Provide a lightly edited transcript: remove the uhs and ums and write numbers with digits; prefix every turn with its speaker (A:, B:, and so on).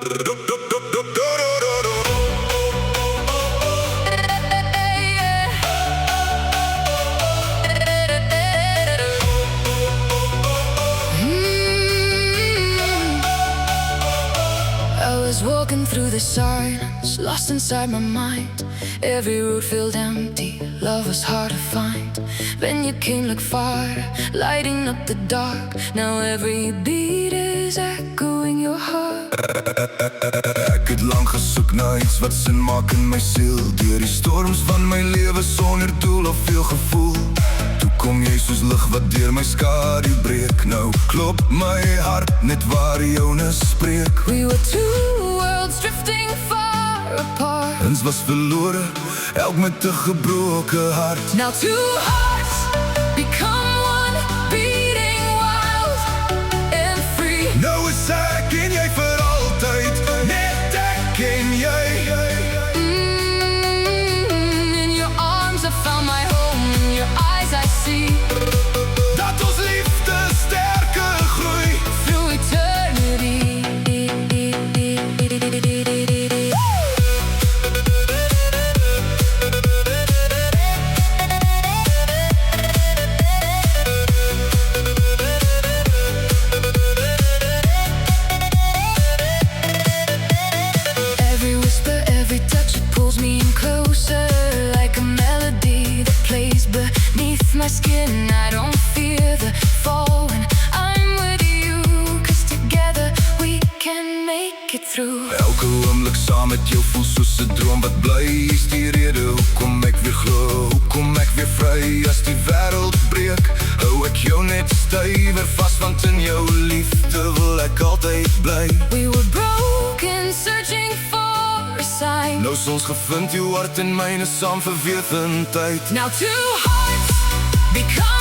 A: I was walking through the silence, lost inside my mind. Every road felt empty, love was hard to find. Then you came like fire, lighting up the dark. Now every beat is echoing your heart.
B: Ek het lang gesoek na iets wat sin maak in my siel. Deur die storms van my lewe sonder doel of veel gevoel. Toe kom jy soos lig wat deur my skadu breek. Nou klop my hart net waar joune spreek.
A: We were two worlds drifting far apart.
B: Ons was verlore, elk met 'n gebroke hart.
A: Now two hearts become one, beating wild and free.
B: Nou is ek en jy vir altyd, net ek en jy.
A: In your arms I found my home, in your eyes I see
B: Dat ons liefde sterker groei.
A: through eternity. Every whisper, every touch, it pulls me in closer, like a melody that plays beneath my skin. I don't fear the fall when I'm with you, 'cause together we can make it through.
B: Elke oomblik saam met jou voel soos 'n droom wat bly. Is die rede hoekom ek weer glo, hoekom ek weer vry. As die wêreld breek, hou ek jou net stywer vas, want in jou liefde wil ek altyd bly.
A: We were broken, searching for a sign.
B: Nou is ons gevind, jou hart en myne saam vir wetendheid.
A: Now two hearts become